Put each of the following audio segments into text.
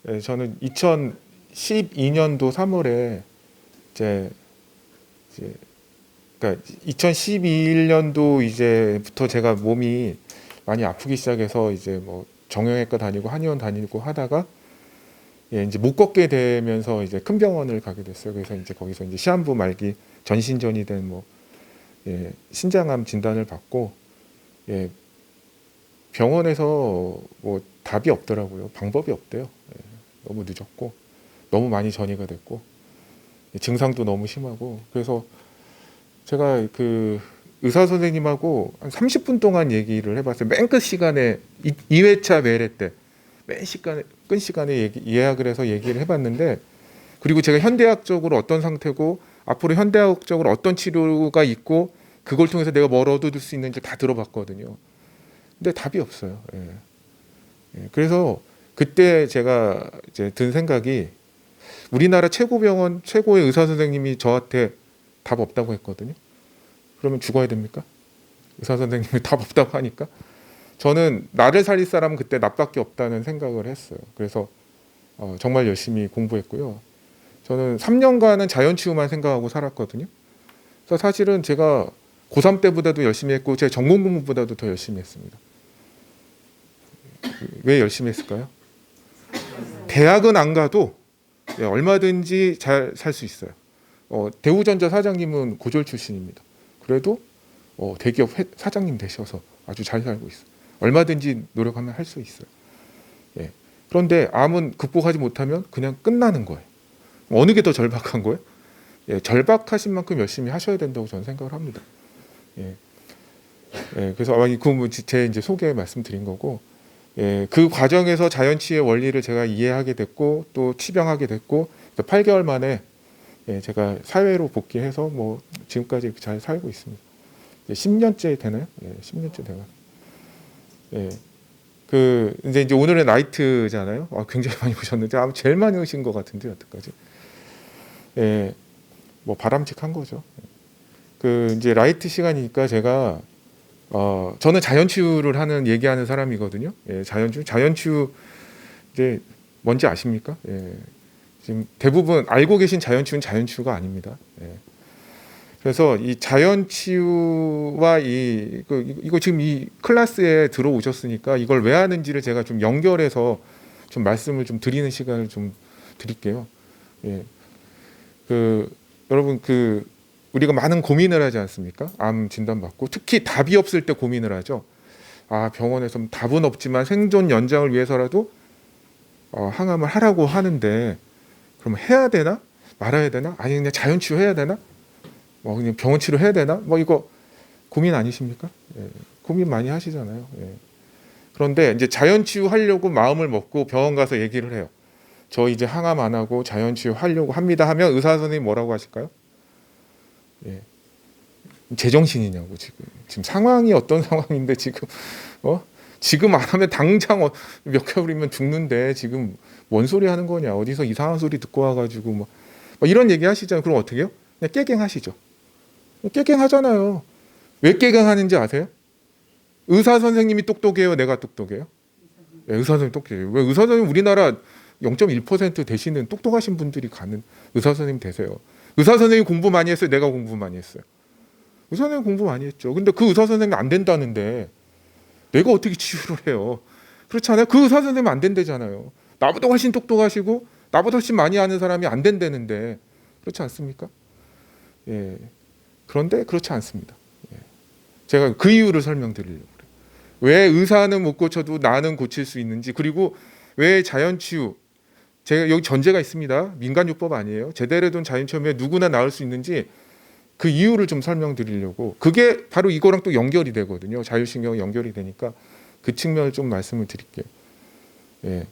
예, 저는 2012년도 3월에 이제 그러니까 2011년도 이제부터 제가 몸이 많이 아프기 시작해서 이제 뭐 정형외과 다니고 한의원 다니고 하다가 예, 이제 못 걷게 되면서 이제 큰 병원을 가게 됐어요. 그래서 이제 거기서 이제 시한부 말기 전신전이 된 뭐 예, 신장암 진단을 받고 예, 병원에서 뭐 답이 없더라고요. 방법이 없대요. 예, 너무 늦었고 너무 많이 전이가 됐고 예, 증상도 너무 심하고 그래서 제가 그 의사 선생님하고 한 30분 동안 얘기를 해봤어요. 맨 끝 시간에 2회차 매래 때 맨 시간에 끝 시간에 예약을 해서 얘기를 해봤는데 그리고 제가 현대학적으로 어떤 상태고 앞으로 현대학적으로 어떤 치료가 있고 그걸 통해서 내가 뭘 얻어줄 수 있는지 다 들어봤거든요. 근데 답이 없어요. 예. 예. 그래서 그때 제가 이제 든 생각이 우리나라 최고 병원 최고의 의사 선생님이 저한테 답 없다고 했거든요. 그러면 죽어야 됩니까? 의사 선생님이 답 없다고 하니까 저는 나를 살릴 사람은 그때 나밖에 없다는 생각을 했어요. 그래서 정말 열심히 공부했고요. 저는 3년간은 자연치유만 생각하고 살았거든요. 그래서 사실은 제가 고3 때보다도 열심히 했고 제 전공 공부보다도 더 열심히 했습니다. 왜 열심히 했을까요? 대학은 안 가도 얼마든지 잘 살 수 있어요. 대우전자 사장님은 고졸 출신입니다. 그래도 대기업 사장님 되셔서 아주 잘 살고 있어요. 얼마든지 노력하면 할 수 있어요. 예. 그런데 암은 극복하지 못하면 그냥 끝나는 거예요. 어느 게 더 절박한 거예요? 예, 절박하신 만큼 열심히 하셔야 된다고 저는 생각을 합니다. 예. 예, 그래서 제 이제 소개 말씀드린 거고, 예, 그 과정에서 자연치유의 원리를 제가 이해하게 됐고 또 치병하게 됐고 8개월 만에 예, 제가 사회로 복귀해서 뭐 지금까지 잘 살고 있습니다. 10년째 되나요? 예, 10년째 되가. 예, 그 이제 오늘은 나이트잖아요. 굉장히 많이 오셨는데 아마 제일 많이 오신 것 같은데 여태까지. 예, 뭐 바람직한 거죠. 그 이제 라이트 시간이니까 제가 저는 자연치유를 얘기하는 사람이거든요. 예, 자연치유 이제 뭔지 아십니까? 예, 지금 대부분 알고 계신 자연치유는 자연치유가 아닙니다. 예. 그래서 이 자연치유와 이거 지금 이 클래스에 들어오셨으니까 이걸 왜 하는지를 제가 좀 연결해서 좀 말씀을 좀 드리는 시간을 좀 드릴게요. 예. 여러분 우리가 많은 고민을 하지 않습니까? 암 진단받고 특히 답이 없을 때 고민을 하죠. 병원에서 답은 없지만 생존 연장을 위해서라도 항암을 하라고 하는데 그럼 해야 되나? 말아야 되나? 아니 그냥 자연치유 해야 되나? 그냥 병원 치료해야 되나? 이거 고민 아니십니까? 예, 고민 많이 하시잖아요. 예. 그런데 이제 자연치유 하려고 마음을 먹고 병원 가서 얘기를 해요. 저 이제 항암 안 하고 자연치유 하려고 합니다 하면 의사 선생님 뭐라고 하실까요? 예. 제정신이냐고 지금 상황이 어떤 상황인데 지금 안 하면 당장 몇 개월이면 죽는데 지금 뭔 소리 하는 거냐? 어디서 이상한 소리 듣고 와가지고 뭐 이런 얘기 하시잖아요. 그럼 어떻게 해요? 그냥 깨갱하시죠. 깨갱하잖아요. 왜 깨갱하는지 아세요? 의사 선생님이 똑똑해요? 내가 똑똑해요? 네, 의사 선생님 똑똑해요. 왜 의사 선생님 우리나라 0.1% 되시는 똑똑하신 분들이 가는 의사 선생님 되세요. 의사 선생님 공부 많이 했어요? 내가 공부 많이 했어요? 의사 선생님 공부 많이 했죠. 근데 그 의사 선생님 안 된다는데 내가 어떻게 치유를 해요? 그렇잖아요. 그 의사 선생님 안 된대잖아요. 나보다 훨씬 똑똑하시고 나보다 훨씬 많이 아는 사람이 안 된다는데 그렇지 않습니까? 예. 그런데 그렇지 않습니다. 예. 제가 그 이유를 설명드리려고 그래요. 왜 의사는 못 고쳐도 나는 고칠 수 있는지 그리고 왜 자연치유 제가 여기 전제가 있습니다. 민간요법 아니에요. 제대로 된 자연치유에 누구나 나을 수 있는지 그 이유를 좀 설명드리려고 그게 바로 이거랑 또 연결이 되거든요. 자율신경이 연결이 되니까 그 측면을 좀 말씀을 드릴게요. 예.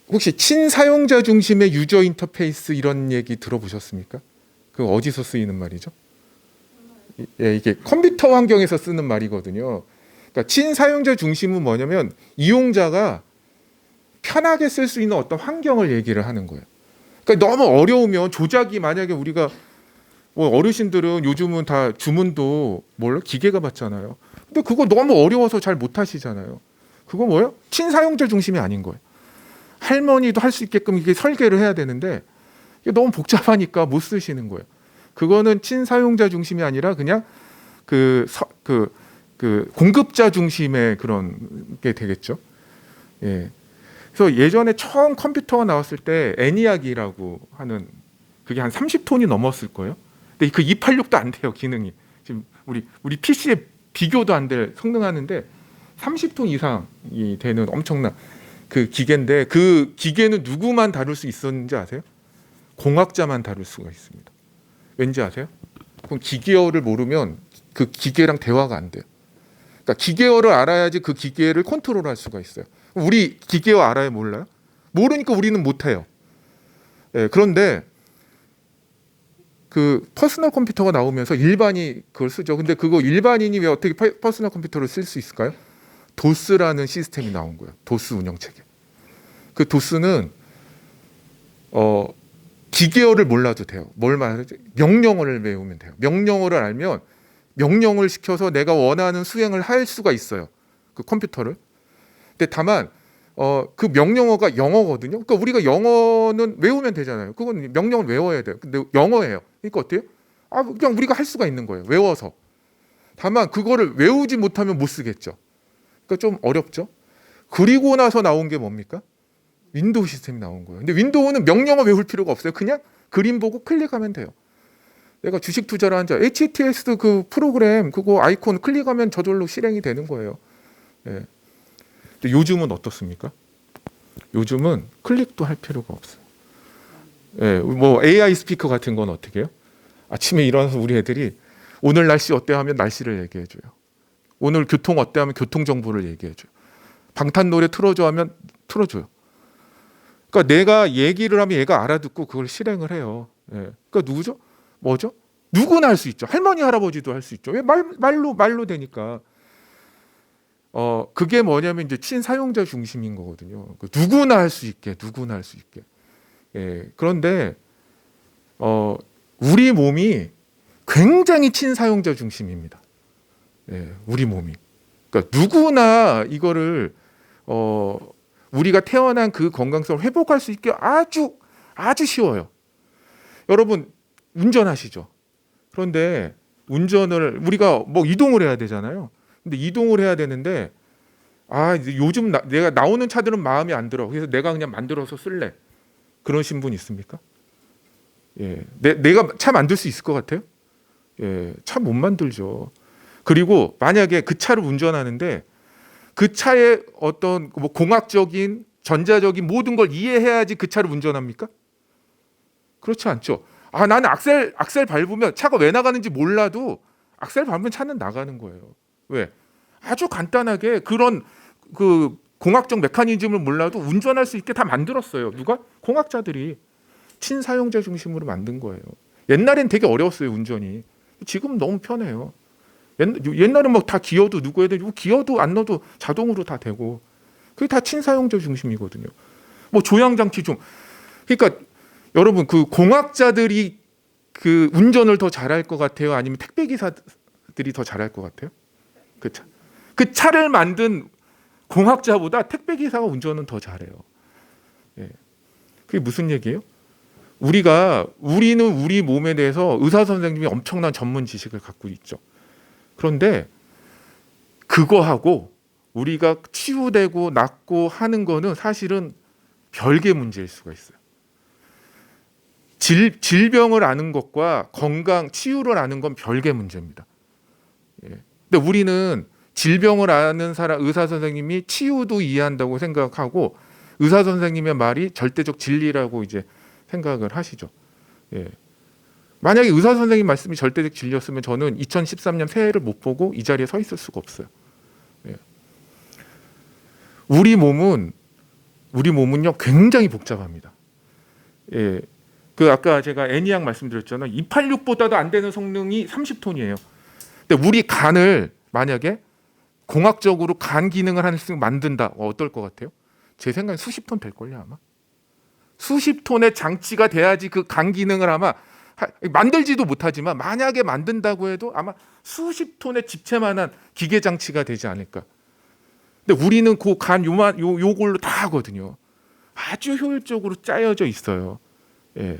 혹시 친사용자 중심의 유저 인터페이스 이런 얘기 들어보셨습니까? 그 어디서 쓰이는 말이죠? 예, 이게 컴퓨터 환경에서 쓰는 말이거든요. 그러니까 친사용자 중심은 뭐냐면 이용자가 편하게 쓸 수 있는 어떤 환경을 얘기를 하는 거예요. 그러니까 너무 어려우면 조작이 만약에 우리가 어르신들은 요즘은 다 주문도 기계가 받잖아요. 근데 그거 너무 어려워서 잘 못 하시잖아요. 그거 뭐예요? 친사용자 중심이 아닌 거예요. 할머니도 할 수 있게끔 이게 설계를 해야 되는데 이게 너무 복잡하니까 못 쓰시는 거예요. 그거는 친사용자 중심이 아니라 그냥 그 공급자 중심의 그런 게 되겠죠. 예. 그래서 예전에 처음 컴퓨터가 나왔을 때 애니악이라고 하는 그게 한 30톤이 넘었을 거예요. 근데 그 286도 안 돼요, 기능이. 지금 우리 PC에 비교도 안 될 성능하는데 30톤 이상이 되는 엄청난 그 기계인데 그 기계는 누구만 다룰 수 있었는지 아세요? 공학자만 다룰 수가 있습니다. 왠지 아세요? 그럼 기계어를 모르면 그 기계랑 대화가 안 돼요. 그러니까 기계어를 알아야지 그 기계를 컨트롤할 수가 있어요. 우리 기계어 알아요? 몰라요? 모르니까 우리는 못해요. 예, 그런데 그 퍼스널 컴퓨터가 나오면서 일반이 그걸 쓰죠. 근데 그거 일반인이 왜 어떻게 퍼스널 컴퓨터를 쓸 수 있을까요? 도스라는 시스템이 나온 거예요. 도스 운영체계. 그 도스는 기계어를 몰라도 돼요. 뭘 말하지? 명령어를 외우면 돼요. 명령어를 알면 명령을 시켜서 내가 원하는 수행을 할 수가 있어요. 그 컴퓨터를. 근데 다만 그 명령어가 영어거든요. 그러니까 우리가 영어는 외우면 되잖아요. 그건 명령을 외워야 돼요. 근데 영어예요. 그러니까 어때요? 그냥 우리가 할 수가 있는 거예요. 외워서. 다만 그거를 외우지 못하면 못 쓰겠죠. 그러니까 좀 어렵죠. 그리고 나서 나온 게 뭡니까? 윈도우 시스템이 나온 거예요. 근데 윈도우는 명령어 외울 필요가 없어요. 그냥 그림 보고 클릭하면 돼요. 내가 주식 투자를 한 자, HTS 그 프로그램 그거 아이콘 클릭하면 저절로 실행이 되는 거예요. 예. 근데 요즘은 어떻습니까? 요즘은 클릭도 할 필요가 없어요. 예, 뭐 AI 스피커 같은 건 어떻게 해요? 아침에 일어나서 우리 애들이 오늘 날씨 어때 하면 날씨를 얘기해줘요. 오늘 교통 어때 하면 교통 정보를 얘기해줘요. 방탄 노래 틀어줘 하면 틀어줘요. 그러니까 내가 얘기를 하면 얘가 알아듣고 그걸 실행을 해요. 예. 그러니까 누구죠? 뭐죠? 누구나 할 수 있죠. 할머니 할아버지도 할 수 있죠. 왜 말로 되니까. 그게 뭐냐면 이제 친사용자 중심인 거거든요. 누구나 할 수 있게. 예. 그런데 우리 몸이 굉장히 친사용자 중심입니다. 예, 우리 몸이. 그러니까 누구나 이거를 우리가 태어난 그 건강성을 회복할 수 있게 아주 쉬워요. 여러분 운전하시죠. 그런데 운전을 우리가 뭐 이동을 해야 되잖아요. 근데 이동을 해야 되는데 요즘 내가 나오는 차들은 마음에 안 들어. 그래서 내가 그냥 만들어서 쓸래. 그러신 분 있습니까? 예, 내가 차 만들 수 있을 것 같아요? 예, 차 못 만들죠. 그리고 만약에 그 차를 운전하는데 그 차의 어떤 뭐 공학적인 전자적인 모든 걸 이해해야지 그 차를 운전합니까? 그렇지 않죠. 나는 악셀 밟으면 차가 왜 나가는지 몰라도 악셀 밟으면 차는 나가는 거예요. 왜? 아주 간단하게 그런 그 공학적 메커니즘을 몰라도 운전할 수 있게 다 만들었어요. 누가? 공학자들이 친사용자 중심으로 만든 거예요. 옛날엔 되게 어려웠어요, 운전이. 지금은 너무 편해요. 옛날엔 막 다 기어도 누구 해야 되고 기어도 안 넣어도 자동으로 다 되고 그게 다 친사용자 중심이거든요. 뭐 조향장치 좀 그러니까 여러분 그 공학자들이 그 운전을 더 잘할 것 같아요? 아니면 택배 기사들이 더 잘할 것 같아요? 그 차를 만든 공학자보다 택배 기사가 운전은 더 잘해요. 예. 그게 무슨 얘기예요? 우리는 우리 몸에 대해서 의사 선생님이 엄청난 전문 지식을 갖고 있죠. 그런데 그거하고 우리가 치유되고 낫고 하는 거는 사실은 별개 문제일 수가 있어요. 질병을 아는 것과 건강, 치유를 아는 건 별개 문제입니다. 예. 근데 우리는 질병을 아는 의사 선생님이 치유도 이해한다고 생각하고 의사 선생님의 말이 절대적 진리라고 이제 생각을 하시죠. 예. 만약에 의사 선생님 말씀이 절대적 진리였으면 저는 2013년 새해를 못 보고 이 자리에 서 있을 수가 없어요. 예. 우리 몸은요 굉장히 복잡합니다. 예. 그 아까 제가 애니악 말씀드렸잖아요. 286보다도 안 되는 성능이 30톤이에요. 근데 우리 간을 만약에 공학적으로 간 기능을 하나씩 만든다. 어떨 것 같아요? 제 생각엔 수십 톤 될걸요 아마. 수십 톤의 장치가 돼야지 그 간 기능을 아마 만들지도 못하지만 만약에 만든다고 해도 아마 수십 톤의 집채만한 기계 장치가 되지 않을까. 근데 우리는 그 간 요걸로 다 하거든요. 아주 효율적으로 짜여져 있어요. 예.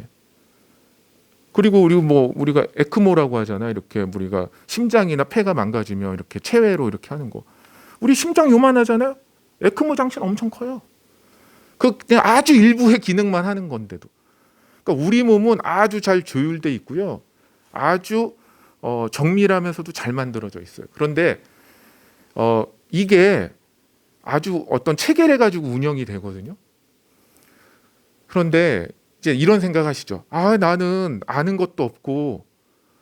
그리고 우리가 에크모라고 하잖아요. 이렇게 우리가 심장이나 폐가 망가지면 이렇게 체외로 이렇게 하는 거. 우리 심장 요만하잖아요. 에크모 장치는 엄청 커요. 그 그냥 아주 일부의 기능만 하는 건데도. 그러니까 우리 몸은 아주 잘 조율돼 있고요. 아주 정밀하면서도 잘 만들어져 있어요. 그런데 이게 아주 어떤 체계를 가지고 운영이 되거든요. 그런데 이제 이런 생각하시죠. 나는 아는 것도 없고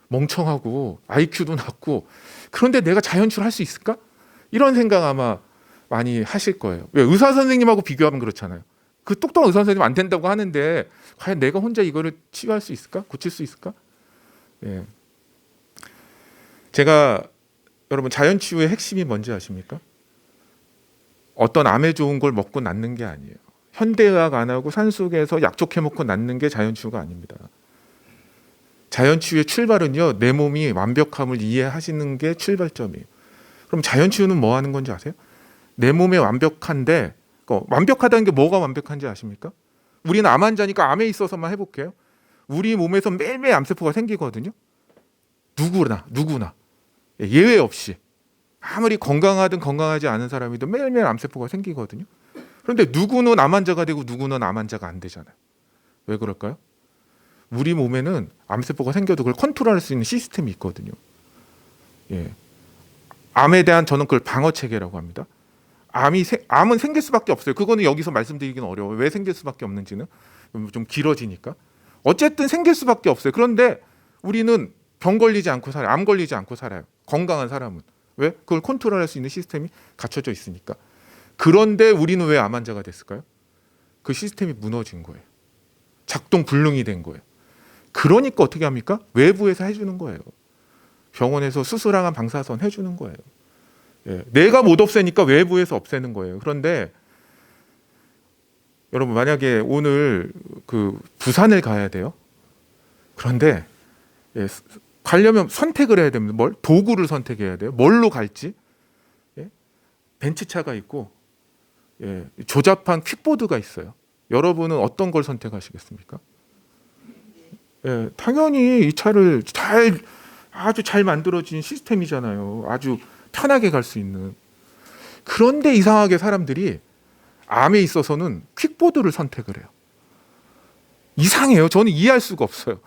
멍청하고 IQ도 낮고 그런데 내가 자연출할 수 있을까? 이런 생각 아마 많이 하실 거예요. 왜? 의사 선생님하고 비교하면 그렇잖아요. 그 똑똑한 의사 선생님 안 된다고 하는데 과연 내가 혼자 이거를 치유할 수 있을까? 고칠 수 있을까? 예. 제가 여러분 자연치유의 핵심이 뭔지 아십니까? 어떤 암에 좋은 걸 먹고 낫는 게 아니에요. 현대의학 안 하고 산속에서 약촉해 먹고 낫는 게 자연치유가 아닙니다. 자연치유의 출발은요, 내 몸이 완벽함을 이해하시는 게 출발점이에요. 그럼 자연치유는 뭐 하는 건지 아세요? 내 몸에 완벽한데, 완벽하다는 게 뭐가 완벽한지 아십니까? 우리는 암 환자니까 암에 있어서만 해볼게요. 우리 몸에서 매일매일 암세포가 생기거든요. 누구나 예외 없이 아무리 건강하든 건강하지 않은 사람이든 매일매일 암세포가 생기거든요. 그런데 누구는 암 환자가 되고 누구는 암 환자가 안 되잖아요. 왜 그럴까요? 우리 몸에는 암세포가 생겨도 그걸 컨트롤할 수 있는 시스템이 있거든요. 예. 암에 대한 저는 그걸 방어 체계라고 합니다. 암은 생길 수밖에 없어요. 그거는 여기서 말씀드리기는 어려워요. 왜 생길 수밖에 없는지는 좀 길어지니까. 어쨌든 생길 수밖에 없어요. 그런데 우리는 병 걸리지 않고 살아요. 암 걸리지 않고 살아요. 건강한 사람은. 왜? 그걸 컨트롤할 수 있는 시스템이 갖춰져 있으니까. 그런데 우리는 왜 암 환자가 됐을까요? 그 시스템이 무너진 거예요. 작동 불능이 된 거예요. 그러니까 어떻게 합니까? 외부에서 해주는 거예요. 병원에서 수술항암 방사선 해주는 거예요. 예. 내가 못 없애니까 외부에서 없애는 거예요. 그런데 여러분 만약에 오늘 그 부산을 가야 돼요. 그런데 가려면 선택을 해야 됩니다. 도구를 선택해야 돼요. 뭘로 갈지. 벤츠차가 있고 조잡한 퀵보드가 있어요. 여러분은 어떤 걸 선택하시겠습니까? 당연히 이 차를 아주 잘 만들어진 시스템이잖아요. 아주 편하게 갈 수 있는. 그런데 이상하게 사람들이 암에 있어서는 퀵보드를 선택을 해요. 이상해요. 저는 이해할 수가 없어요.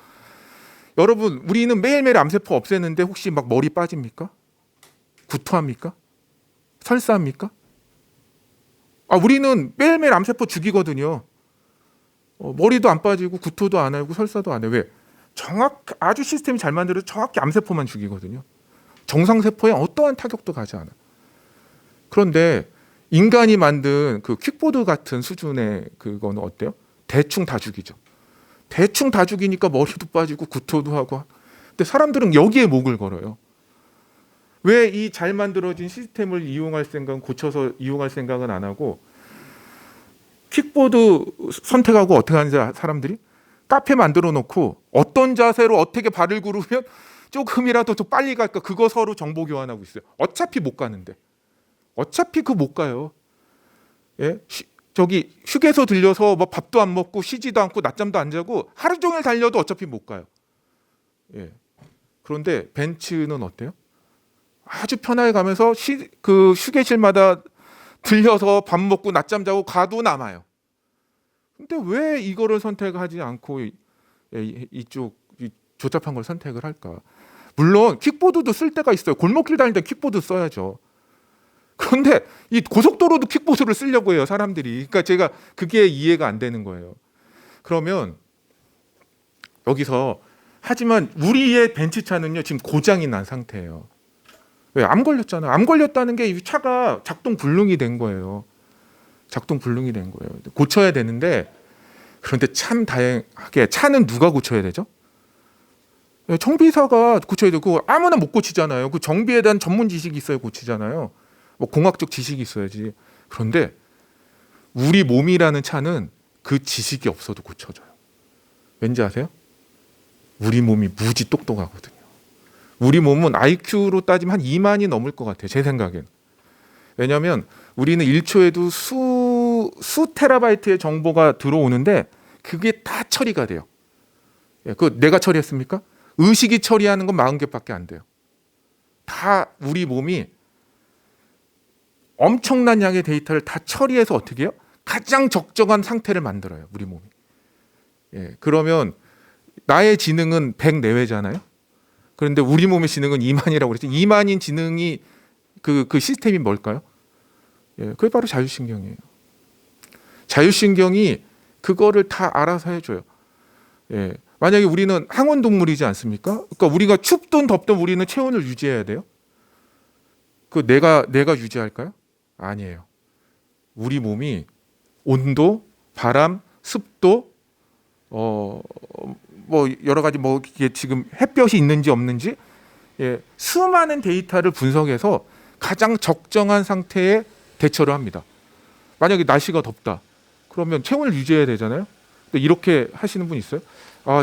여러분, 우리는 매일매일 암세포 없애는데 혹시 막 머리 빠집니까? 구토합니까? 설사합니까? 우리는 매일매일 암세포 죽이거든요. 머리도 안 빠지고 구토도 안 하고 설사도 안 해요. 왜? 아주 시스템이 잘 만들어서 정확히 암세포만 죽이거든요. 정상세포에 어떠한 타격도 가지 않아요. 그런데 인간이 만든 그 퀵보드 같은 수준의 그거는 어때요? 대충 다 죽이죠. 대충 다 죽이니까 머리도 빠지고 구토도 하고. 근데 사람들은 여기에 목을 걸어요. 왜 이 잘 만들어진 시스템을 이용할 생각은 고쳐서 이용할 생각은 안 하고 킥보드 선택하고 어떻게 하는지 사람들이 카페 만들어 놓고 어떤 자세로 어떻게 발을 구르면 조금이라도 더 빨리 갈까 그거 서로 정보 교환하고 있어요. 어차피 못 가는데. 어차피 그 못 가요. 예? 저기 휴게소 들려서 뭐 밥도 안 먹고 쉬지도 않고 낮잠도 안 자고 하루 종일 달려도 어차피 못 가요. 예. 그런데 벤츠는 어때요? 아주 편하게 가면서 그 휴게실마다 들려서 밥 먹고 낮잠 자고 가도 남아요. 근데 왜 이거를 선택하지 않고 이쪽 조잡한 걸 선택을 할까? 물론 킥보드도 쓸 때가 있어요. 골목길 다닐 때 킥보드 써야죠. 그런데 이 고속도로도 킥보드를 쓰려고 해요, 사람들이. 그러니까 제가 그게 이해가 안 되는 거예요. 그러면 여기서 하지만 우리의 벤츠차는요 지금 고장이 난 상태예요. 왜? 암 걸렸잖아요. 암 걸렸다는 게 이 차가 작동 불능이 된 거예요. 작동 불능이 된 거예요. 고쳐야 되는데 그런데 참 다행하게 차는 누가 고쳐야 되죠? 정비사가 고쳐야 되고 아무나 못 고치잖아요. 그 정비에 대한 전문 지식이 있어야 고치잖아요. 뭐 공학적 지식이 있어야지. 그런데 우리 몸이라는 차는 그 지식이 없어도 고쳐져요. 왠지 아세요? 우리 몸이 무지 똑똑하거든요. 우리 몸은 IQ로 따지면 한 2만이 넘을 것 같아요. 제 생각엔. 왜냐하면 우리는 1초에도 수 테라바이트의 정보가 들어오는데 그게 다 처리가 돼요. 그 내가 처리했습니까? 의식이 처리하는 건 40개밖에 안 돼요. 다 우리 몸이 엄청난 양의 데이터를 다 처리해서 어떻게 해요? 가장 적정한 상태를 만들어요. 우리 몸이. 그러면 나의 지능은 100 내외잖아요. 그런데 우리 몸의 지능은 2만이라고 그랬죠. 2만인 지능이 그 시스템이 뭘까요? 그게 바로 자율신경이에요. 자율신경이 그거를 다 알아서 해줘요. 만약에 우리는 항온동물이지 않습니까? 그러니까 우리가 춥든 덥든 우리는 체온을 유지해야 돼요. 그 내가 유지할까요? 아니에요. 우리 몸이 온도, 바람, 습도, 뭐 여러 가지 뭐 이게 지금 햇볕이 있는지 없는지 수많은 데이터를 분석해서 가장 적정한 상태에 대처를 합니다. 만약에 날씨가 덥다. 그러면 체온을 유지해야 되잖아요. 근데 이렇게 하시는 분 있어요?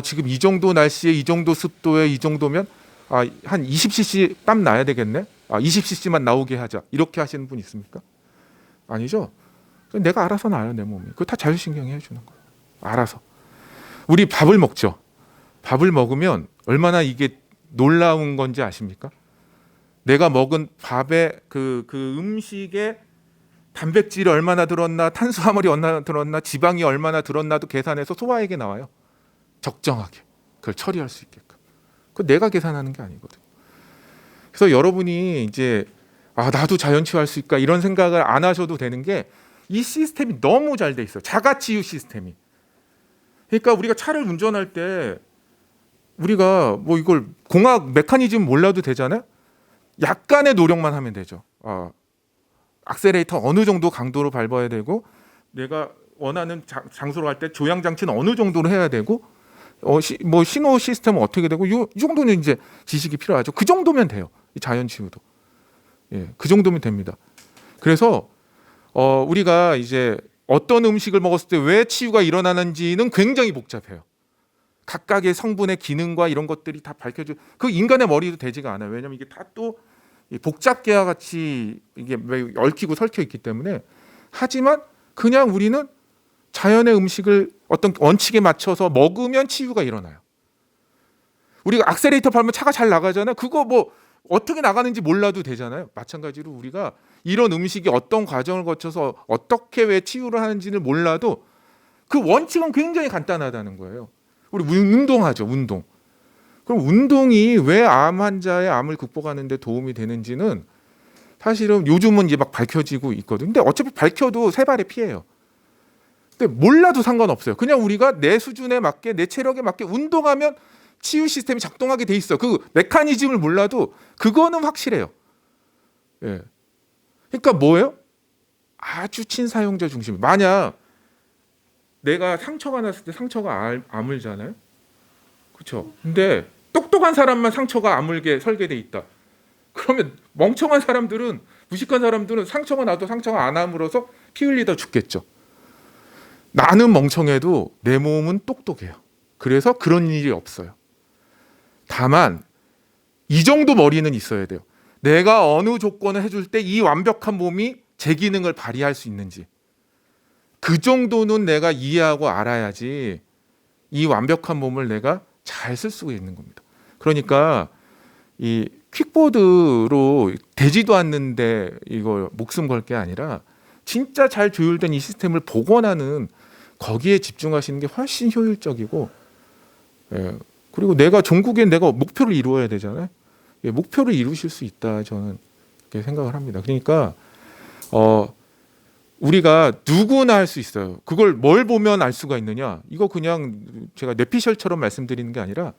지금 이 정도 날씨에 이 정도 습도에 이 정도면 한 20cc 땀 나야 되겠네. 20cc만 나오게 하자. 이렇게 하시는 분 있습니까? 아니죠. 내가 알아서 나요, 내 몸이. 그거 다 자율신경이 해주는 거예요. 알아서. 우리 밥을 먹죠. 밥을 먹으면 얼마나 이게 놀라운 건지 아십니까? 내가 먹은 밥에 그 음식에 단백질이 얼마나 들었나, 탄수화물이 얼마나 들었나, 지방이 얼마나 들었나도 계산해서 소화액에 나와요. 적정하게. 그걸 처리할 수 있게끔. 그거 내가 계산하는 게 아니거든. 그래서 여러분이 이제 나도 자연치유할 수 있을까 이런 생각을 안 하셔도 되는 게 이 시스템이 너무 잘 돼 있어요. 자가치유 시스템이. 그러니까 우리가 차를 운전할 때 우리가 뭐 이걸 공학 메커니즘 몰라도 되잖아요. 약간의 노력만 하면 되죠. 악셀레이터 어느 정도 강도로 밟아야 되고 내가 원하는 장소로 갈 때 조향 장치는 어느 정도로 해야 되고 뭐 신호 시스템은 어떻게 되고 이 정도는 이제 지식이 필요하죠. 그 정도면 돼요. 이 자연 치유도. 그 정도면 됩니다. 그래서 우리가 이제 어떤 음식을 먹었을 때 왜 치유가 일어나는지는 굉장히 복잡해요. 각각의 성분의 기능과 이런 것들이 다 밝혀져. 그 인간의 머리도 되지가 않아요. 왜냐하면 이게 다 또 복잡계와 같이 이게 얽히고 설켜 있기 때문에. 하지만 그냥 우리는 자연의 음식을 어떤 원칙에 맞춰서 먹으면 치유가 일어나요. 우리가 악셀레이터 밟으면 차가 잘 나가잖아요. 그거 뭐 어떻게 나가는지 몰라도 되잖아요. 마찬가지로 우리가 이런 음식이 어떤 과정을 거쳐서 어떻게 왜 치유를 하는지를 몰라도 그 원칙은 굉장히 간단하다는 거예요. 우리 운동하죠. 운동. 그럼 운동이 왜 암 환자의 암을 극복하는 데 도움이 되는지는 사실은 요즘은 이제 막 밝혀지고 있거든요. 근데 어차피 밝혀도 세 발의 피해요. 근데 몰라도 상관없어요. 그냥 우리가 내 수준에 맞게 내 체력에 맞게 운동하면 치유 시스템이 작동하게 돼 있어. 그 메커니즘을 몰라도 그거는 확실해요. 그러니까 뭐예요? 아주 친사용자 중심. 만약 내가 상처가 났을 때 상처가 아물잖아요. 그렇죠? 근데 똑똑한 사람만 상처가 아물게 설계돼 있다. 그러면 멍청한 사람들은, 무식한 사람들은 상처가 나도 상처가 안 아물어서 피 흘리다 죽겠죠. 나는 멍청해도 내 몸은 똑똑해요. 그래서 그런 일이 없어요. 다만 이 정도 머리는 있어야 돼요. 내가 어느 조건을 해줄 때 이 완벽한 몸이 제 기능을 발휘할 수 있는지 그 정도는 내가 이해하고 알아야지 이 완벽한 몸을 내가 잘 쓸 수가 있는 겁니다. 그러니까 이 퀵보드로 되지도 않는데 이걸 목숨 걸 게 아니라 진짜 잘 조율된 이 시스템을 복원하는 거기에 집중하시는 게 훨씬 효율적이고, 그리고 내가 종국에 내가 목표를 이루어야 되잖아요. 목표를 이루실 수 있다, 저는 그렇게 생각을 합니다. 그러니까 우리가 누구나 할 수 있어요. 그걸 뭘 보면 알 수가 있느냐? 이거 그냥 제가 뇌피셜처럼 말씀드리는 게 아니라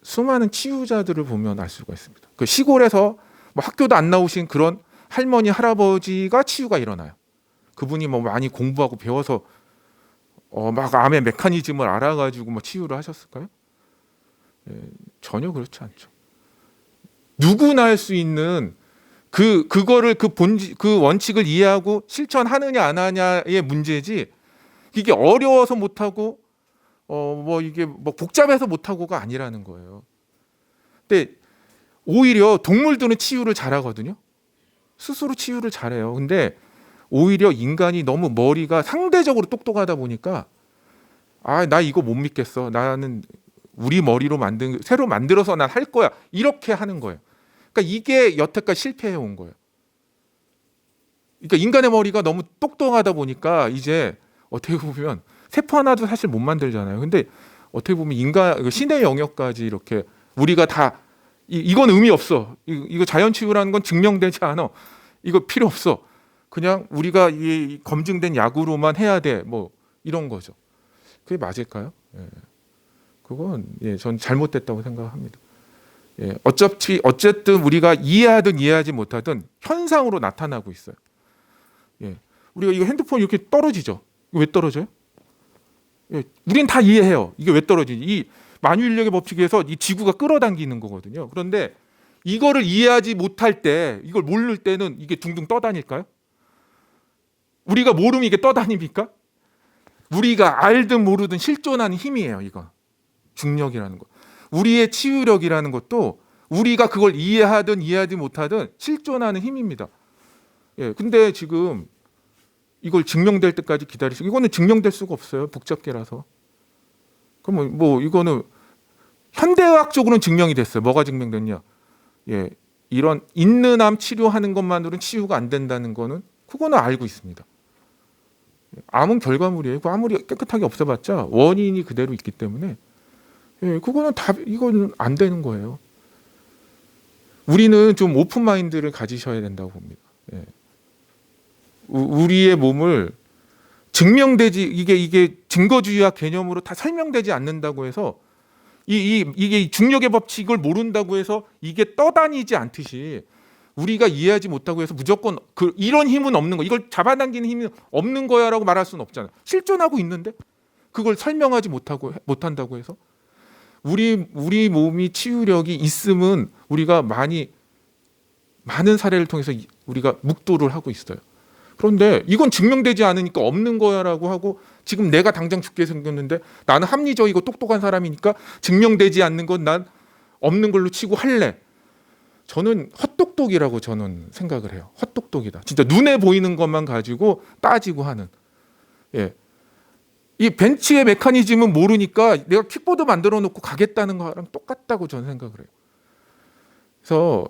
수많은 치유자들을 보면 알 수가 있습니다. 그 시골에서 뭐 학교도 안 나오신 그런 할머니 할아버지가 치유가 일어나요. 그분이 뭐 많이 공부하고 배워서 막 암의 메커니즘을 알아가지고 뭐 치유를 하셨을까요? 전혀 그렇지 않죠. 누구나 할 수 있는 그거를 그 원칙을 이해하고 실천하느냐 안 하냐의 문제지, 이게 어려워서 못하고 뭐 이게 뭐 복잡해서 못하고가 아니라는 거예요. 근데 오히려 동물들은 치유를 잘하거든요. 스스로 치유를 잘해요. 근데 오히려 인간이 너무 머리가 상대적으로 똑똑하다 보니까 나 이거 못 믿겠어. 나는 우리 머리로 새로 만들어서 난 할 거야. 이렇게 하는 거예요. 그러니까 이게 여태까지 실패해 온 거예요. 그러니까 인간의 머리가 너무 똑똑하다 보니까 이제 어떻게 보면 세포 하나도 사실 못 만들잖아요. 근데 어떻게 보면 신의 영역까지 이렇게 우리가 다 이건 의미 없어. 이거 자연 치유라는 건 증명되지 않아. 이거 필요 없어. 그냥 우리가 이 검증된 약으로만 해야 돼. 뭐 이런 거죠. 그게 맞을까요? 예. 그건 전 잘못됐다고 생각합니다. 예. 어쨌든 우리가 이해하든 이해하지 못하든 현상으로 나타나고 있어요. 예. 우리가 이거 핸드폰 이렇게 떨어지죠. 이거 왜 떨어져요? 예. 우린 다 이해해요. 이게 왜 떨어지지? 이 만유인력의 법칙에서 이 지구가 끌어당기는 거거든요. 그런데 이거를 이해하지 못할 때, 이걸 모를 때는 이게 둥둥 떠다닐까요? 우리가 모르면 이게 떠다닙니까? 우리가 알든 모르든 실존하는 힘이에요. 이건 중력이라는 거. 우리의 치유력이라는 것도 우리가 그걸 이해하든 이해하지 못하든 실존하는 힘입니다. 예, 근데 지금 이걸 증명될 때까지 기다리시고, 이거는 증명될 수가 없어요. 복잡계라서. 그럼 뭐 이거는 현대의학적으로는 증명이 됐어요. 뭐가 증명됐냐? 예, 이런 있는 암 치료하는 것만으로는 치유가 안 된다는 거는 그거는 알고 있습니다. 암은 결과물이에요. 아무리 깨끗하게 없애봤자 원인이 그대로 있기 때문에 그거는 이거는 안 되는 거예요. 우리는 좀 오픈 마인드를 가지셔야 된다고 봅니다. 우리의 몸을 이게 증거주의학 개념으로 다 설명되지 않는다고 해서 이게 중력의 법칙을 모른다고 해서 이게 떠다니지 않듯이 우리가 이해하지 못하고 해서 무조건 이런 힘은 없는 거, 이걸 잡아당기는 힘이 없는 거야라고 말할 수는 없잖아요. 실존하고 있는데 그걸 설명하지 못한다고 해서 우리 몸이 치유력이 있음은 우리가 많은 사례를 통해서 우리가 묵도를 하고 있어요. 그런데 이건 증명되지 않으니까 없는 거야라고 하고, 지금 내가 당장 죽게 생겼는데 나는 합리적이고 똑똑한 사람이니까 증명되지 않는 건 난 없는 걸로 치고 할래. 저는 헛똑똑이라고 저는 생각을 해요. 헛똑똑이다. 진짜 눈에 보이는 것만 가지고 따지고 하는. 예. 이 벤치의 메커니즘은 모르니까 내가 킥보드 만들어 놓고 가겠다는 거랑 똑같다고 저는 생각을 해요. 그래서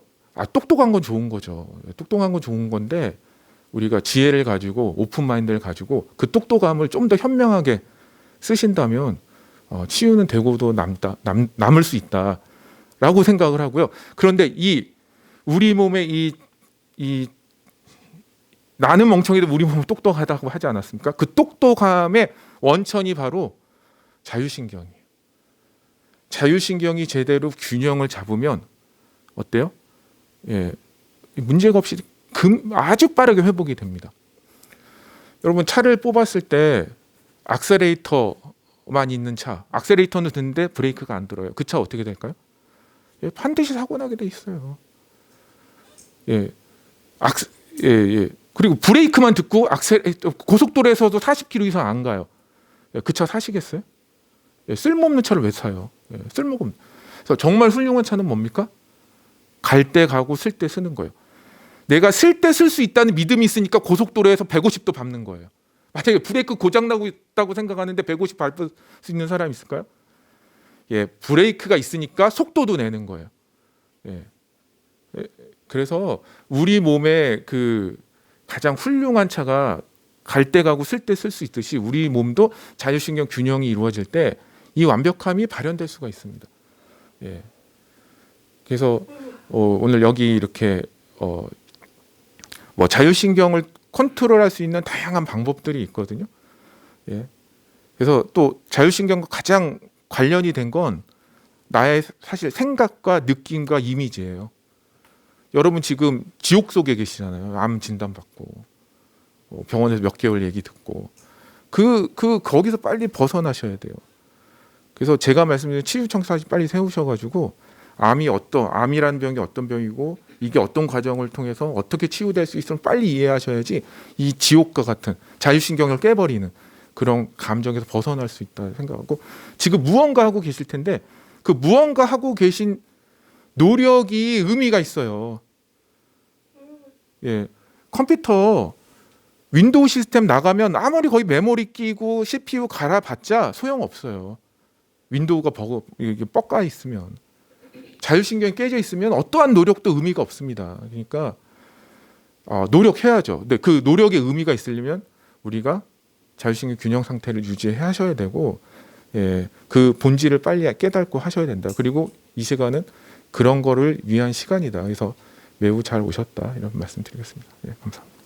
똑똑한 건 좋은 거죠. 똑똑한 건 좋은 건데 우리가 지혜를 가지고 오픈 마인드를 가지고 그 똑똑함을 좀 더 현명하게 쓰신다면 치유는 되고도 남을 수 있다라고 생각을 하고요. 그런데 우리 몸의 나는 멍청이도 우리 몸은 똑똑하다고 하지 않았습니까? 그 똑똑함의 원천이 바로 자율신경이에요. 자율신경이 제대로 균형을 잡으면 어때요? 예, 문제가 없이 아주 빠르게 회복이 됩니다. 여러분, 차를 뽑았을 때 악셀레이터만 있는 차, 악셀레이터는 듣는데 브레이크가 안 들어요. 그 차 어떻게 될까요? 예, 반드시 사고 나게 돼 있어요. 예, 그리고 브레이크만 듣고 고속도로에서도 40km 이상 안 가요. 예, 그 차 사시겠어요? 예, 쓸모없는 차를 왜 사요? 예, 쓸모가 없는. 그래서 정말 훌륭한 차는 뭡니까? 갈 때 가고 쓸 때 쓰는 거예요. 내가 쓸 때 쓸 수 있다는 믿음이 있으니까 고속도로에서 150도 밟는 거예요. 만약에 브레이크 고장 나고 있다고 생각하는데 150 밟을 수 있는 사람이 있을까요? 예, 브레이크가 있으니까 속도도 내는 거예요. 예. 그래서 우리 몸의 그 가장 훌륭한 차가 갈 때 가고 쓸 때 쓸 수 있듯이 우리 몸도 자율신경 균형이 이루어질 때 이 완벽함이 발현될 수가 있습니다. 예. 그래서 오늘 여기 이렇게 뭐 자율신경을 컨트롤할 수 있는 다양한 방법들이 있거든요. 예. 그래서 또 자율신경과 가장 관련이 된 건 나의 사실 생각과 느낌과 이미지예요. 여러분 지금 지옥 속에 계시잖아요. 암 진단 받고 병원에서 몇 개월 얘기 듣고 거기서 빨리 벗어나셔야 돼요. 그래서 제가 말씀드린 치유청사지 빨리 세우셔가지고 암이라는 병이 어떤 병이고 이게 어떤 과정을 통해서 어떻게 치유될 수 있으면 빨리 이해하셔야지 이 지옥과 같은 자율신경을 깨버리는 그런 감정에서 벗어날 수 있다 생각하고, 지금 무언가 하고 계실 텐데 그 무언가 하고 계신 노력이 의미가 있어요. 예, 컴퓨터 윈도우 시스템 나가면 아무리 거의 메모리 끼고 CPU 갈아봤자 소용없어요. 윈도우가 이게 뻑가 있으면, 자율신경이 깨져 있으면 어떠한 노력도 의미가 없습니다. 그러니까 노력해야죠. 근데 그 노력의 의미가 있으려면 우리가 자율신경 균형 상태를 유지하셔야 되고, 예, 그 본질을 빨리 깨닫고 하셔야 된다. 그리고 이 시간은 그런 거를 위한 시간이다. 그래서 매우 잘 오셨다, 이런 말씀드리겠습니다. 예, 감사합니다.